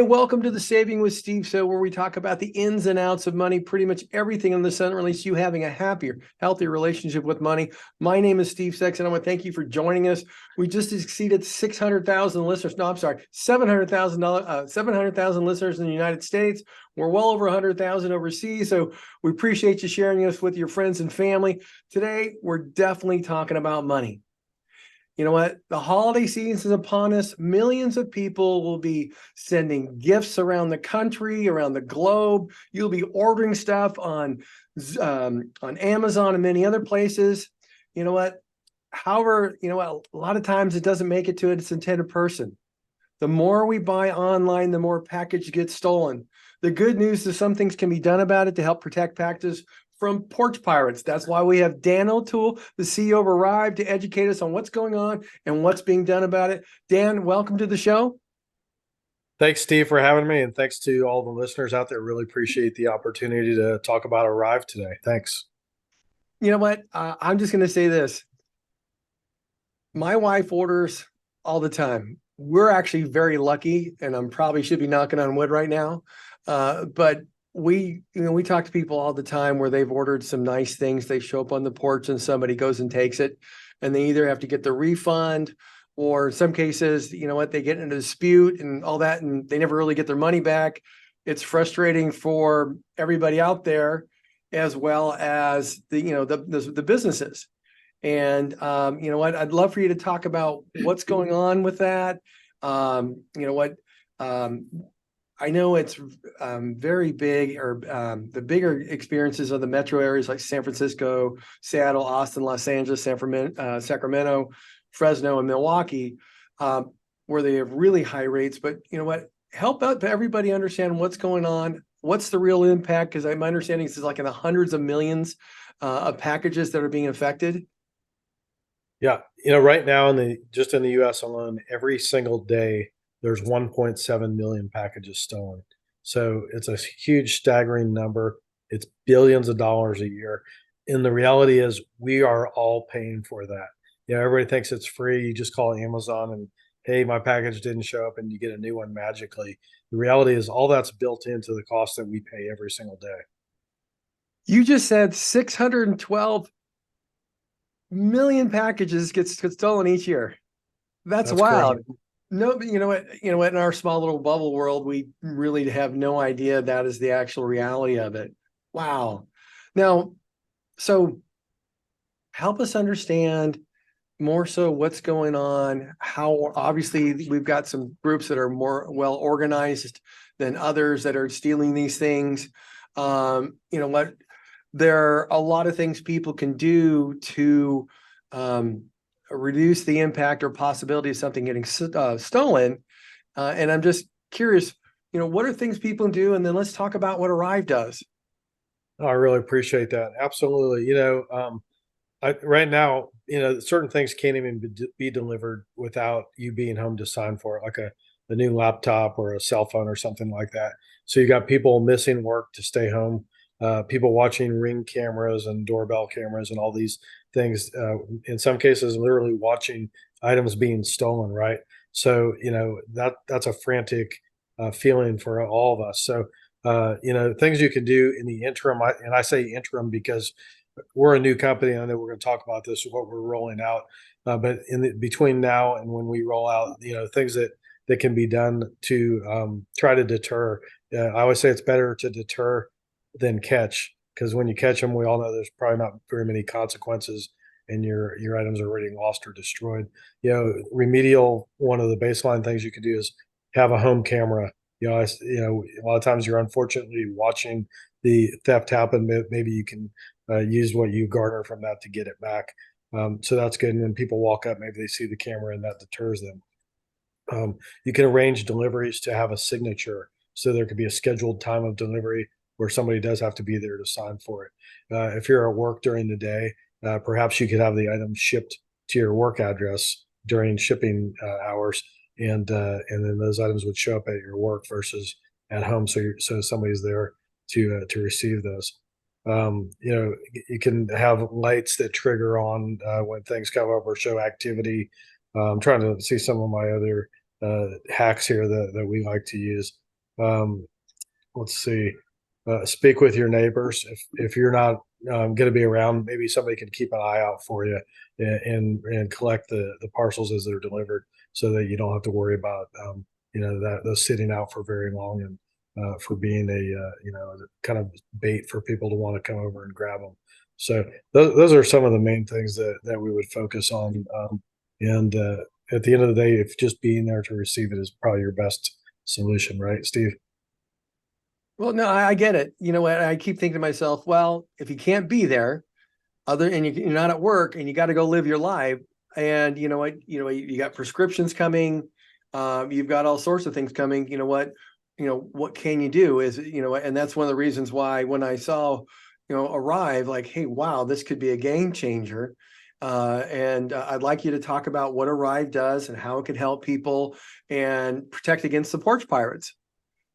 welcome to the Saving with Steve Show, where we talk about the ins and outs of money, pretty much everything in the sun, or at least you having a happier, healthier relationship with money. My name is Steve Sexton. I want to thank you for joining us. We just exceeded 600,000 listeners. No, I'm sorry, 700,000 listeners in the United States. We're well over 100,000 overseas. So we appreciate you sharing us with your friends and family. Today, we're definitely talking about money. You know what? The holiday season is upon us. Millions of people will be sending gifts around the country, around the globe. You'll be ordering stuff on Amazon and many other places. You know what? However, you know what? A lot of times it doesn't make it to its intended person. The more we buy online, the more package gets stolen. The good news is some things can be done about it to help protect packages from porch pirates. That's why we have Dan O'Toole, the CEO of Arrive, to educate us on what's going on and what's being done about it. Dan, welcome to the show. Thanks, Steve, for having me, and thanks to all the listeners out there. Really appreciate the opportunity to talk about Arrive today. Thanks. You know what? I'm just going to say this. My wife orders all the time. We're actually very lucky, and I'm probably should be knocking on wood right now. But we talk to people all the time where they've ordered some nice things. They show up on the porch and somebody goes and takes it, and they either have to get the refund, or in some cases, you know what, they get in a dispute and all that, and they never really get their money back. It's frustrating for everybody out there, as well as the businesses. And you know what, I'd love for you to talk about what's going on with that. You know what, I know it's very big, or the bigger experiences of the metro areas like San Francisco, Seattle, Austin, Los Angeles, Sacramento, Fresno, and Milwaukee, where they have really high rates. But you know what? Help out everybody understand what's going on. What's the real impact? Because my understanding is like in the hundreds of millions of packages that are being affected. Yeah, right now just in the U.S. alone, every single day there's 1.7 million packages stolen. So it's a huge, staggering number. It's billions of dollars a year, and the reality is we are all paying for that. Everybody thinks it's free. You just call Amazon and, hey, my package didn't show up, and you get a new one magically. The reality is all that's built into the cost that we pay every single day. You just said 612 million packages get stolen each year. That's wild. Crazy. No, you know what, in our small little bubble world, we really have no idea that is the actual reality of it. Wow. Now, so help us understand more so what's going on, how obviously we've got some groups that are more well organized than others that are stealing these things. You know what, there are a lot of things people can do to reduce the impact or possibility of something getting stolen. And I'm just curious, what are things people do? And then let's talk about what Arrive does. I really appreciate that. Absolutely. Right now, certain things can't even be delivered without you being home to sign for it, like a new laptop or a cell phone or something like that. So you got people missing work to stay home, people watching Ring cameras and doorbell cameras and all these things. In some cases, literally watching items being stolen. Right. So that's a frantic feeling for all of us. So things you can do in the interim, and I say interim because we're a new company. I know we're going to talk about this, what we're rolling out, but between now and when we roll out, things that can be done to try to deter. I always say it's better to deter than catch, because when you catch them, we all know there's probably not very many consequences, and your items are already lost or destroyed. Remedial, one of the baseline things you can do is have a home camera. A lot of times you're unfortunately watching the theft happen. Maybe you can use what you garner from that to get it back. So that's good. And when people walk up, maybe they see the camera and that deters them. You can arrange deliveries to have a signature. So there could be a scheduled time of delivery where somebody does have to be there to sign for it. If you're at work during the day, perhaps you could have the item shipped to your work address during shipping hours. And then those items would show up at your work versus at home. So somebody's there to receive those. You can have lights that trigger on when things come up or show activity. I'm trying to see some of my other hacks here that we like to use. let's see, speak with your neighbors. If you're not going to be around, maybe somebody can keep an eye out for you and collect the parcels as they're delivered, so that you don't have to worry about that those sitting out for very long, and for being a kind of bait for people to want to come over and grab them. So those are some of the main things that we would focus on. And at the end of the day, if just being there to receive it is probably your best solution, right, Steve? Well, no, I get it. You know what? I keep thinking to myself, well, if you can't be there, and you're not at work, and you got to go live your life, and you know what, you got prescriptions coming, you've got all sorts of things coming. What can you do? And that's one of the reasons why when I saw, Arrive, like, hey, wow, this could be a game changer. And I'd like you to talk about what Arrive does and how it could help people and protect against the porch pirates.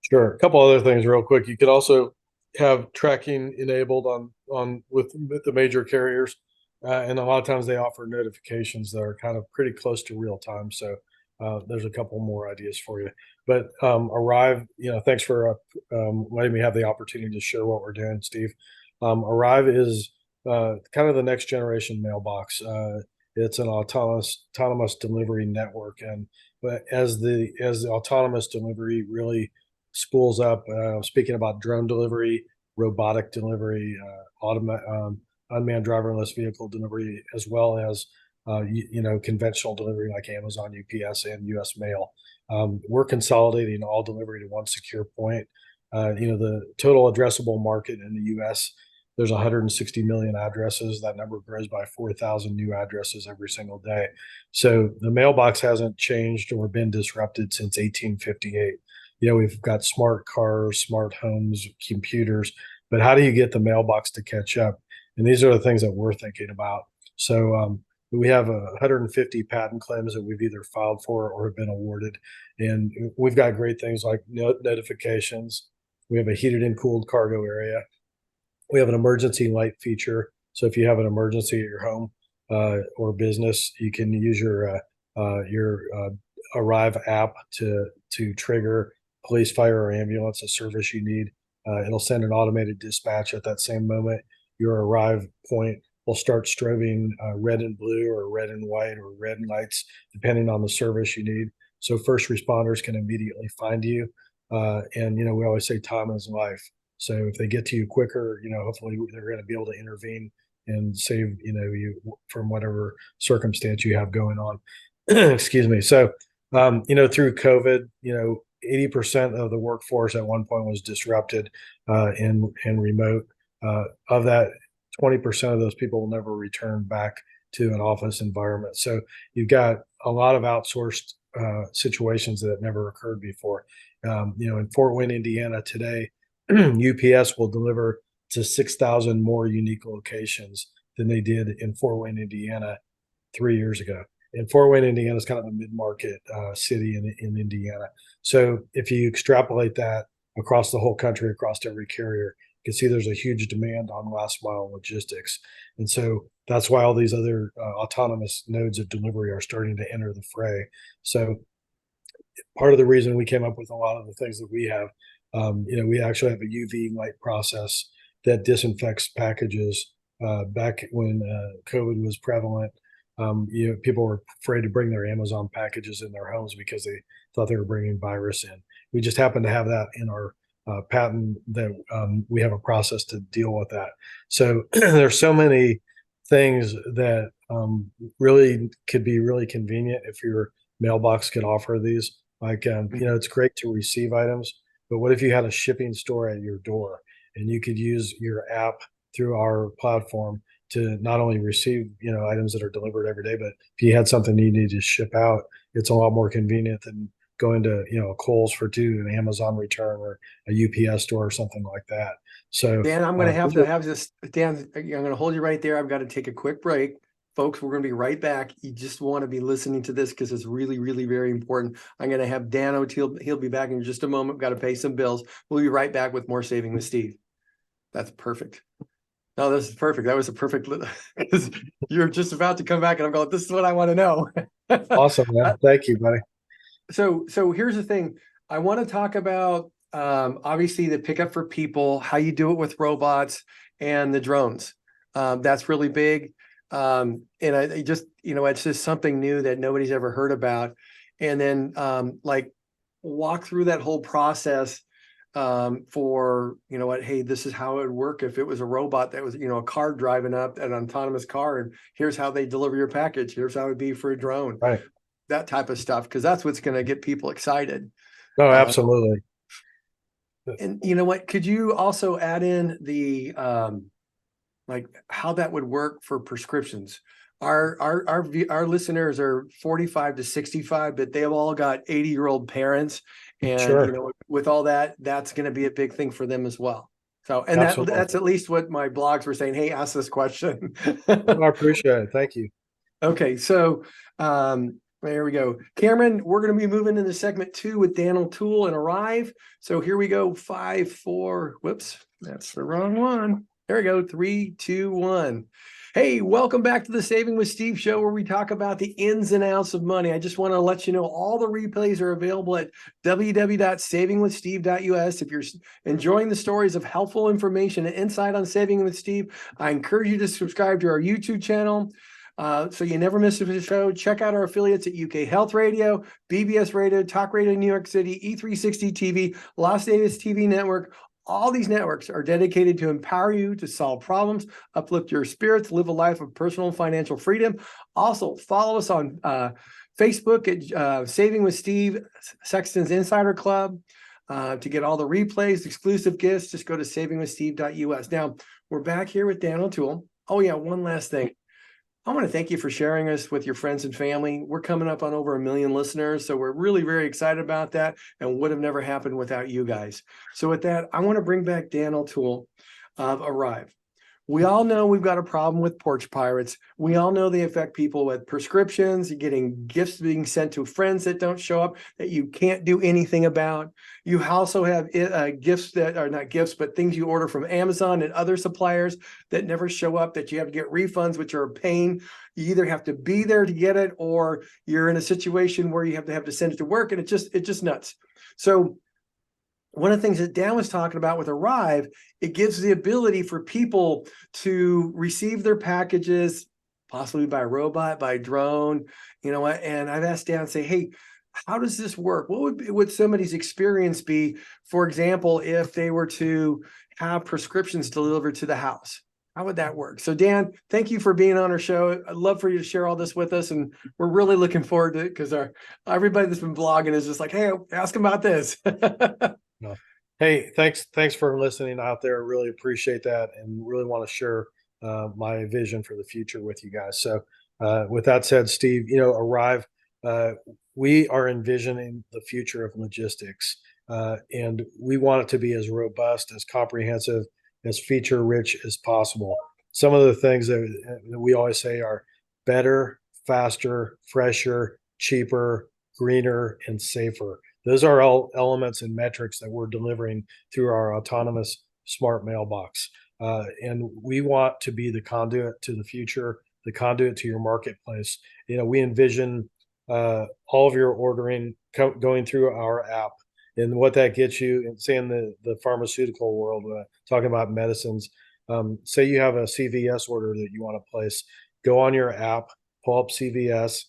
Sure. A couple other things real quick. You could also have tracking enabled on with the major carriers, and a lot of times they offer notifications that are kind of pretty close to real time. So there's a couple more ideas for you. But Arrive, thanks for letting me have the opportunity to share what we're doing, Steve. Arrive is kind of the next generation mailbox. It's an autonomous delivery network, and but as the autonomous delivery really spools up, speaking about drone delivery, robotic delivery, unmanned driverless vehicle delivery, as well as conventional delivery like Amazon, UPS, and U.S. Mail. We're consolidating all delivery to one secure point. The total addressable market in the U.S., there's 160 million addresses. That number grows by 4,000 new addresses every single day. So the mailbox hasn't changed or been disrupted since 1858. We've got smart cars, smart homes, computers, but how do you get the mailbox to catch up? And these are the things that we're thinking about. So we have 150 patent claims that we've either filed for or have been awarded. And we've got great things like notifications. We have a heated and cooled cargo area. We have an emergency light feature. So if you have an emergency at your home or business, you can use your Arrive app to trigger police, fire, or ambulance, a service you need. It'll send an automated dispatch at that same moment. Your Arrive point will start strobing red and blue, or red and white, or red lights, depending on the service you need. So first responders can immediately find you. And we always say time is life. So if they get to you quicker, hopefully they're going to be able to intervene and save you from whatever circumstance you have going on. Excuse me. So through COVID, 80% of the workforce at one point was disrupted and remote. Of that, 20% of those people will never return back to an office environment. So you've got a lot of outsourced situations that have never occurred before. In Fort Wayne, Indiana today, UPS will deliver to 6,000 more unique locations than they did in Fort Wayne, Indiana 3 years ago. And Fort Wayne, Indiana is kind of a mid-market city in Indiana. So if you extrapolate that across the whole country, across every carrier, you can see there's a huge demand on last mile logistics. And so that's why all these other autonomous nodes of delivery are starting to enter the fray. So part of the reason we came up with a lot of the things that we have, we actually have a UV light process that disinfects packages. Back when COVID was prevalent, people were afraid to bring their Amazon packages in their homes because they thought they were bringing virus in. We just happen to have that in our patent that we have a process to deal with that. So there's so many things that really could be really convenient if your mailbox could offer these. Like, it's great to receive items, but what if you had a shipping store at your door and you could use your app through our platform to not only receive, items that are delivered every day, but if you had something you need to ship out, it's a lot more convenient than going to, a Kohl's for two, an Amazon return, or a UPS store or something like that. So Dan, I'm going to have to have this. Dan, I'm going to hold you right there. I've got to take a quick break. Folks, we're going to be right back. You just want to be listening to this because it's really, really very important. I'm going to have Dan O'Teal. He'll be back in just a moment. Got to pay some bills. We'll be right back with more Saving with Steve. That's perfect. No, this is perfect. That was a perfect. You're just about to come back, and I'm going, this is what I want to know. Awesome, man. Thank you, buddy. So here's the thing. I want to talk about obviously the pickup for people, how you do it with robots and the drones. That's really big. And I just, it's just something new that nobody's ever heard about. And then like walk through that whole process for, hey, this is how it would work if it was a robot that was, a car driving up, an autonomous car, and here's how they deliver your package. Here's how it would be for a drone. Right. That type of stuff, because that's what's going to get people excited. No, absolutely. And you know what? Could you also add in the like how that would work for prescriptions? Our listeners are 45 to 65, but they've all got 80-year-old parents, and Sure. with all that, that's going to be a big thing for them as well. So, and Absolutely. that's at least what my blogs were saying. Hey, ask this question. I appreciate it. Thank you. Okay, so there we go. Cameron, we're going to be moving into segment 2 with Dan O'Toole and Arrive. So here we go. 5, 4. Whoops, that's the wrong one. There we go. 3, 2, 1. Hey, welcome back to the Saving with Steve show, where we talk about the ins and outs of money. I just want to let you know all the replays are available at www.savingwithsteve.us. If you're enjoying the stories of helpful information and insight on Saving with Steve, I encourage you to subscribe to our YouTube channel. So you never miss a show. Check out our affiliates at UK Health Radio, BBS Radio, Talk Radio New York City, E360 TV, Las Vegas TV Network. All these networks are dedicated to empower you to solve problems, uplift your spirits, live a life of personal and financial freedom. Also, follow us on Facebook at Saving with Steve, Sexton's Insider Club. To get all the replays, exclusive gifts, just go to savingwithsteve.us. Now, we're back here with Dan O'Toole. Oh, yeah, one last thing. I want to thank you for sharing us with your friends and family. We're coming up on over 1 million listeners, so we're really very excited about that, and would have never happened without you guys. So with that, I want to bring back Dan O'Toole of Arrive. We all know we've got a problem with porch pirates. We all know they affect people with prescriptions, getting gifts being sent to friends that don't show up, that you can't do anything about. You also have gifts that are not gifts, but things you order from Amazon and other suppliers that never show up, that you have to get refunds, which are a pain. You either have to be there to get it, or you're in a situation where you have to send it to work, and it's just nuts. So one of the things that Dan was talking about with Arrive, it gives the ability for people to receive their packages, possibly by robot, by drone, and I've asked Dan, say, hey, how does this work? What would somebody's experience be, for example, if they were to have prescriptions delivered to the house? How would that work? So Dan, thank you for being on our show. I'd love for you to share all this with us, and we're really looking forward to it, because everybody that's been blogging is just like, hey, ask them about this. No. Hey, thanks for listening out there. Really appreciate that, and really want to share my vision for the future with you guys. So, with that said, Steve, Arrive, we are envisioning the future of logistics, and we want it to be as robust, as comprehensive, as feature rich as possible. Some of the things that we always say are better, faster, fresher, cheaper, greener, and safer. Those are all elements and metrics that we're delivering through our autonomous smart mailbox. And we want to be the conduit to the future, the conduit to your marketplace. We envision all of your ordering going through our app. And what that gets you, and say in the pharmaceutical world, talking about medicines, say you have a CVS order that you want to place, go on your app, pull up CVS,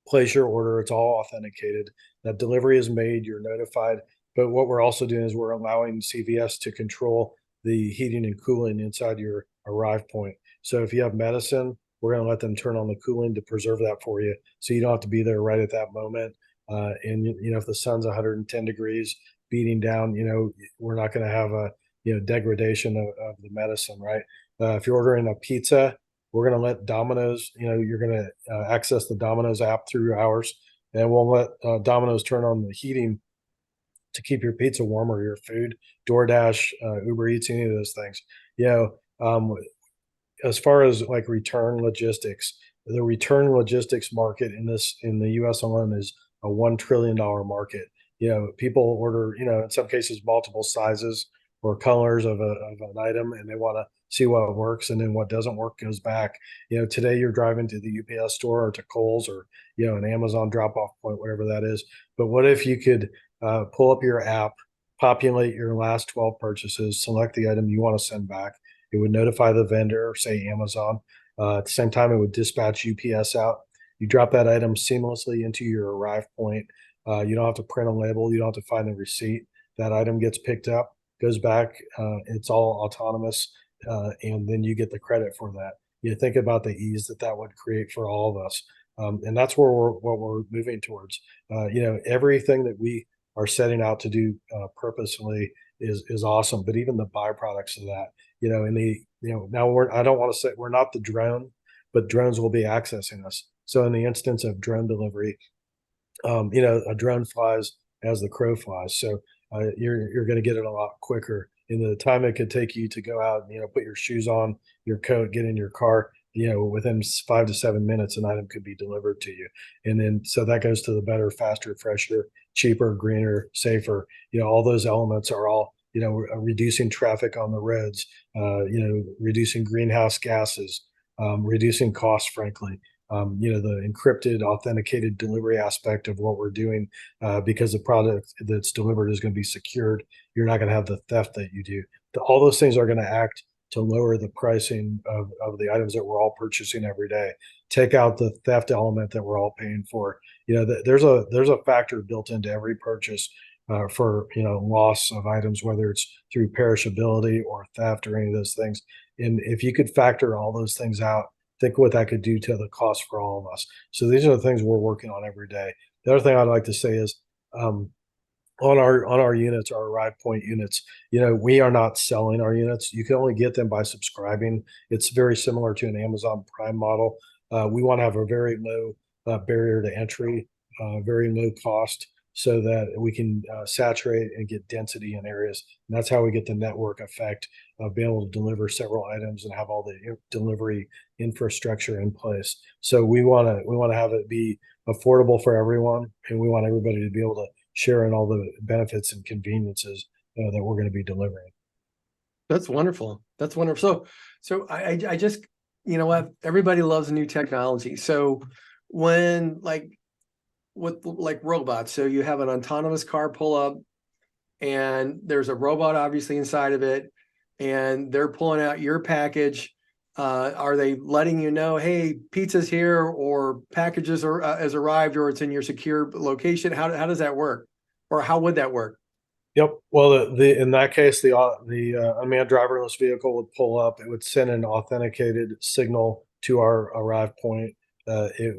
place your order. It's all authenticated. That delivery is made. You're notified. But what we're also doing is we're allowing CVS to control the heating and cooling inside your arrive point. So if you have medicine, we're going to let them turn on the cooling to preserve that for you, so you don't have to be there right at that moment. And if the sun's 110 degrees beating down, we're not going to have a degradation of the medicine, right? If you're ordering a pizza, we're going to let Domino's, you're going to access the Domino's app through ours, and we'll let Domino's turn on the heating to keep your pizza warm, or your food. DoorDash, Uber Eats, any of those things. As far as like return logistics, the return logistics market in the U.S. alone is a $1 trillion market. People order, in some cases, multiple sizes or colors of an item, and they want to see what works, and then what doesn't work goes back. Today you're driving to the UPS store or to Kohl's or an Amazon drop-off point, whatever that is. But what if you could pull up your app, populate your last 12 purchases, select the item you want to send back. It would notify the vendor, say Amazon. At the same time, it would dispatch UPS out. You drop that item seamlessly into your arrive point. You don't have to print a label. You don't have to find the receipt. That item gets picked up, goes back. It's all autonomous, and then you get the credit for that. You think about the ease that that would create for all of us, and that's where what we're moving towards. Everything that we are setting out to do purposefully is awesome. But even the byproducts of that, in the now I don't want to say we're not the drone, but drones will be accessing us. So in the instance of drone delivery, a drone flies as the crow flies. So you're going to get it a lot quicker. In the time it could take you to go out, put your shoes on, your coat, get in your car, within 5 to 7 minutes, an item could be delivered to you. And then, so that goes to the better, faster, fresher, cheaper, greener, safer. All those elements are all, reducing traffic on the roads, reducing greenhouse gases, reducing costs, frankly. The encrypted, authenticated delivery aspect of what we're doing, because the product that's delivered is going to be secured. You're not going to have the theft that you do. All those things are going to act to lower the pricing of the items that we're all purchasing every day. Take out the theft element that we're all paying for. There's a factor built into every purchase for loss of items, whether it's through perishability or theft or any of those things. And if you could factor all those things out, think what that could do to the cost for all of us. So these are the things we're working on every day. The other thing I'd like to say is, on our units, our arrive point units, we are not selling our units. You can only get them by subscribing. It's very similar to an Amazon Prime model. We want to have a very low barrier to entry, very low cost, so that we can saturate and get density in areas. And that's how we get the network effect of being able to deliver several items and have all the delivery infrastructure in place. So we want to have it be affordable for everyone, and we want everybody to be able to share in all the benefits and conveniences that we're going to be delivering. That's wonderful. That's wonderful. So I just, what, everybody loves new technology. So when with robots, so you have an autonomous car pull up and there's a robot obviously inside of it, and they're pulling out your package. Are they letting you know, hey, pizza's here, or packages has arrived, or it's in your secure location? How does that work, or how would that work? Yep. Well, in that case, the unmanned driverless vehicle would pull up. It would send an authenticated signal to our arrive point.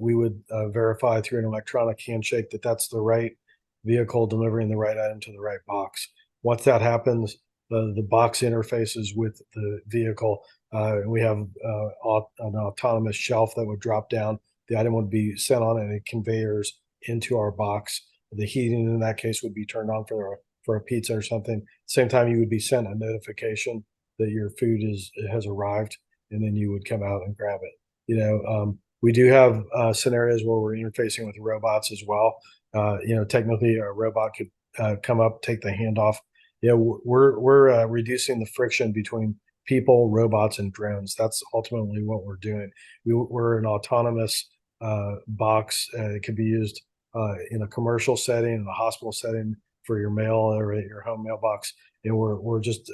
We would verify through an electronic handshake that that's the right vehicle delivering the right item to the right box. Once that happens, the box interfaces with the vehicle. We have an autonomous shelf that would drop down. The item would be sent on any conveyors into our box. The heating in that case would be turned on for a pizza or something. Same time, you would be sent a notification that your food has arrived, and then you would come out and grab it. We do have scenarios where we're interfacing with robots as well. Technically, a robot could come up, take the handoff. We're reducing the friction between people, robots, and drones. That's ultimately what we're doing. We're an autonomous box. It can be used in a commercial setting, in a hospital setting, for your mail or at your home mailbox. And we're just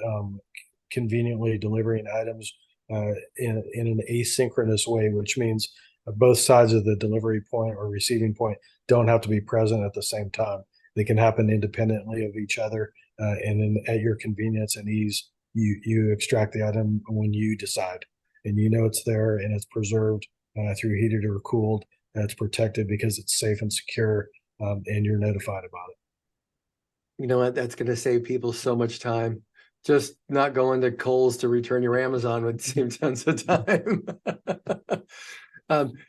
conveniently delivering items in an asynchronous way, which means both sides of the delivery point or receiving point don't have to be present at the same time. They can happen independently of each other, and then at your convenience and ease, you extract the item when you decide, and it's there and it's preserved through heated or cooled. It's protected because it's safe and secure, and you're notified about it. You know what? That's going to save people so much time. Just not going to Kohl's to return your Amazon would save tons of time.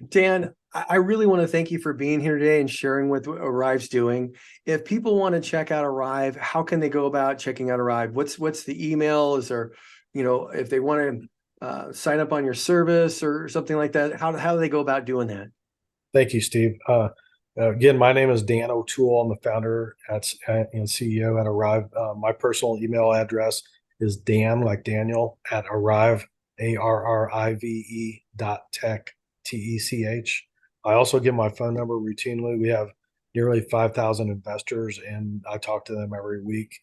Dan, I really want to thank you for being here today and sharing what Arrive's doing. If people want to check out Arrive, how can they go about checking out Arrive? What's the email? Is there, if they want to sign up on your service or something like that, how do they go about doing that? Thank you, Steve. Again, my name is Dan O'Toole. I'm the founder and CEO at Arrive. My personal email address is Dan, like Daniel, at Arrive, ARRIVE.tech, TECH. I also give my phone number routinely. We have nearly 5,000 investors, and I talk to them every week.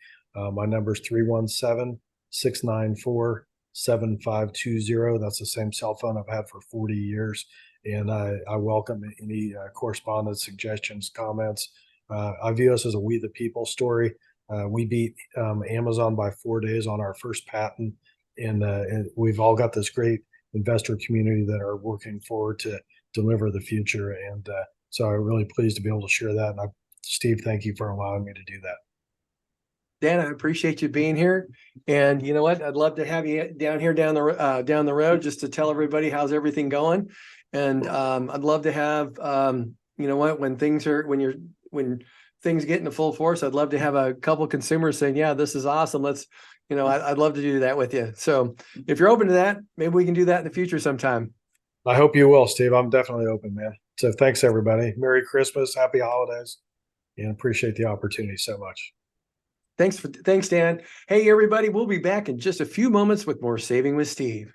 My number is 317-694-7520. That's the same cell phone I've had for 40 years. And I welcome any correspondence, suggestions, comments. I view us as a we the people story. We beat Amazon by 4 days on our first patent. And we've all got this great investor community that are working forward to deliver the future. And so I'm really pleased to be able to share that. And Steve, thank you for allowing me to do that. Dan, I appreciate you being here. And you know what? I'd love to have you down here down the road just to tell everybody how's everything going. And I'd love to have you know what, when things get into full force, I'd love to have a couple consumers saying, yeah, this is awesome. Let's, you know, I'd love to do that with you. So if you're open to that, maybe we can do that in the future sometime. I hope you will, Steve. I'm definitely open, man. So thanks, everybody. Merry Christmas, happy holidays, and appreciate the opportunity so much. Thanks, Dan. Hey, everybody, we'll be back in just a few moments with more Saving with Steve.